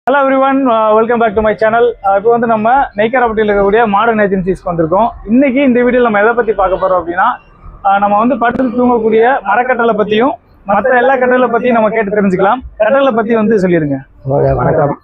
Hello everyone, welcome back to my channel. இப்போ வந்து நம்ம நெய்க்காரப்பட்டியில் இருக்கக்கூடிய மாடர்ன் ஏஜென்சிஸ்க்கு வந்திருக்கோம். இன்னைக்கு இந்த வீடியோல நம்ம எதை பத்தி பார்க்க போறோம் அப்படின்னா நம்ம வந்து படுத்து தூங்கக்கூடிய மரக்கட்டளை பத்தியும் மற்ற எல்லா கட்டளை பத்தியும் நம்ம கேட்டு தெரிஞ்சுக்கலாம். கட்டளை பத்தி வந்து சொல்லிருங்க. வணக்கம்.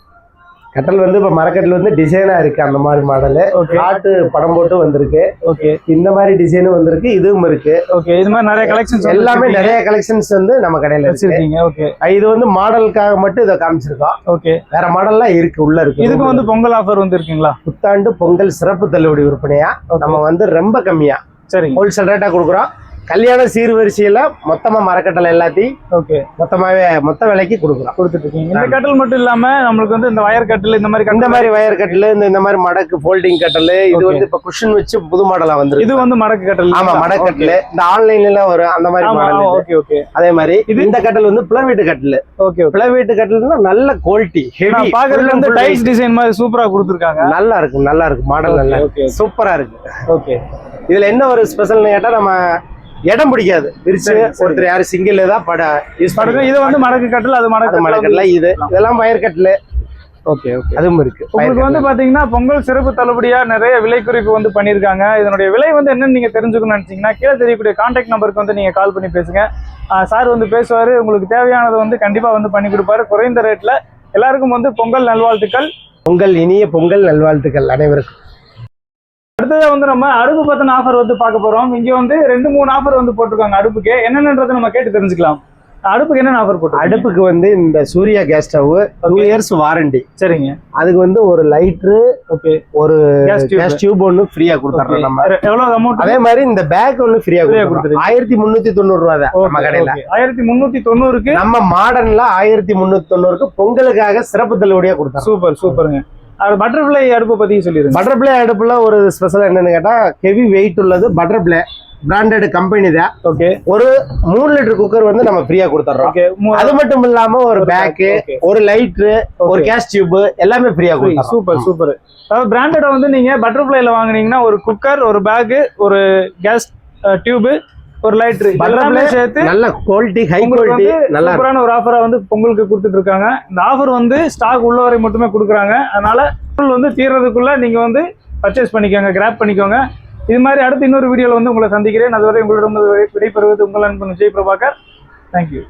கட்டல் வந்து இப்போ மரக்கட்டல் வந்து டிசைனா இருக்கு, அந்த மாதிரி மாடல். காட்டு படம் போட்டு வந்திருக்கு. ஓகே, இந்த மாதிரி டிசைனும் வந்திருக்கு, இதுவும் இருக்கு. ஓகே, இது மாதிரி நிறைய கலெக்ஷன்ஸ் எல்லாமே நிறைய கலெக்ஷன்ஸ் வந்து நம்ம கடையில வச்சிருக்கீங்க. ஓகே, இது வந்து மாடலுக்காக மட்டும் இதை காமிச்சிருக்கோம். ஓகே, வேற மாடல்லாம் இருக்கு, உள்ள இருக்கு. இதுக்கு வந்து பொங்கல் ஆஃபர் வந்து இருக்குங்களா? புத்தாண்டு பொங்கல் சிறப்பு தள்ளுபடி விற்பனையா நம்ம வந்து ரொம்ப கம்மியா சரி ஹோல்சேல் ரேட்டா கொடுக்குறோம். கல்யாண சீர்வரிசையில மொத்தமா மரக்கட்டளை எல்லாத்தையும் ஓகே மொத்தமாவே மொத்த விலைக்கு கொடுத்துட்டு இருக்கீங்க. இந்த கட்டல் மட்டும் இல்லாம நம்மளுக்கு வந்து இந்த வயர் கட்டல் இந்த மாதிரி வயர் கட்டல் இந்த மாதிரி மடக்கு ஃபோல்டிங் கட்டல், இது வந்து இப்ப குஷன் வச்சு புது மாடலா வந்து இது வந்து மடக்கு கட்டல். ஆமா, மடக்கு கட்டல் இந்த ஆன்லைன்ல எல்லாம் வரும் அந்த மாதிரி மாடல். Okay okay. அதே மாதிரி இந்த கட்டல் வந்து பிளவீட்டு கட்டல். ஓகே, பிளவீட்டு கட்டல்னா நல்ல குவாலிட்டி, ஹெவி, பாக்குறது வந்து டைல்ஸ் டிசைன் மாதிரி சூப்பரா கொடுத்திருக்காங்க. நல்லா இருக்கு மாடல், நல்லா சூப்பரா இருக்கு. ஓகே, இதுல என்ன ஒரு ஸ்பெஷல்னு கேட்டா, நம்ம இடம் பிடிக்காது, விரிச்சு ஒருத்தர் யாரு சிங்கிள் தான் பட யூஸ் பண்ணுங்க. இது வந்து மடக்கு கட்டல், அது மடக்கட்டல, இதெல்லாம் வயர் கட்டல். ஓகே ஓகே, அதுவும் இருக்கு. உங்களுக்கு வந்து பாத்தீங்கன்னா பொங்கல் சிறப்பு தள்ளுபடியா நிறைய விலை குறைப்பு வந்து பண்ணிருக்காங்க. இதனுடைய விலை வந்து என்னன்னு நீங்க தெரிஞ்சுக்கணும்னு நினைச்சீங்கன்னா கீழே தெரியக்கூடிய கான்டாக்ட் நம்பருக்கு வந்து நீங்க கால் பண்ணி பேசுங்க. சார் வந்து பேசுவாரு, உங்களுக்கு தேவையானது வந்து கண்டிப்பா வந்து பண்ணி கொடுப்பாரு குறைந்த ரேட்ல. எல்லாருக்கும் வந்து பொங்கல் நல்வாழ்த்துக்கள். இனிய பொங்கல் நல்வாழ்த்துக்கள் அனைவருக்கும். அடுத்ததா வந்து நம்ம அடுப்பு பத்தின ஆஃபர் வந்து பார்க்க போறோம். இங்க வந்து 2-3 ஆஃபர் வந்து போட்டிருக்காங்க அடுப்புக்கு. என்னென்னன்றதை நம்ம கேட்டு தெரிஞ்சுக்கலாம். அடுப்புக்கு என்னென்ன ஆஃபர் போட்டு? அடுப்புக்கு வந்து இந்த Surya gas stove 2 years warranty. சரிங்க. அதுக்கு வந்து ஒரு லைட்டரு, ஓகே, ஒரு கேஸ் டியூப் ஒன்னு ஃப்ரீயா கொடுத்துறோம். நம்ம எவ்வளவு அமௌண்ட்? அதே மாதிரி இந்த பேக் ஒன்னு ஃப்ரீயா கொடுத்துறோம். 1390 ரூபாய் தான் நம்ம கடையில. 1390க்கு நம்ம மாடர்ன்ல 1390க்கு பொங்கலுக்காக சிறப்பு தள்ளுபடியா கொடுத்தோம். சூப்பர் சூப்பருங்க. பட்டர்ஃப்ளை அடுப்பு பத்தி சொல்லிடுங்க. பட்டர்ஃப்ளை அடுப்புல ஒரு ஸ்பெஷல் என்னன்னு கேட்டா, ஹெவி வெயிட் உள்ளது. பட்டர்ஃப்ளை பிராண்டட் கம்பெனி தான். ஓகே, ஒரு 3 லிட்டர் குக்கர் வந்து நம்ம ஃப்ரீயா கொடுத்துறோம். அது மட்டும் இல்லாம ஒரு பேக், ஒரு லைட்டர், ஒரு கேஸ் டியூப் எல்லாமே ஃப்ரீயா கொடுத்துறோம். Super super. அதாவது பிராண்டட வந்து நீங்க பட்டர்ஃப்ளைல வாங்குனீங்கன்னா ஒரு குக்கர், ஒரு பேக், ஒரு கேஸ் டியூப், ஒரு லைட்டர் எல்லாமே சேர்த்து நல்ல குவாலிட்டி, ஹை குவாலிட்டி, நல்ல சூப்பரான ஒரு ஆஃபரா வந்து பொங்கலுக்கு கொடுத்துட்டு இருக்காங்க. இந்த ஆஃபர் வந்து ஸ்டாக் உள்ள வரை மட்டுமே கொடுக்குறாங்க. அதனால பொங்கல் வந்து தீர்றதுக்குள்ள நீங்க வந்து பர்ச்சேஸ் பண்ணிக்கோங்க, கிராப் பண்ணிக்கோங்க. இது மாதிரி அடுத்து இன்னொரு வீடியோல வந்து உங்களை சந்திக்கிறேன். அதுவரை உங்களிடம் விடைபெறுவது உங்கள் அன்பன் விஜய் பிரபாகர். தேங்க்யூ.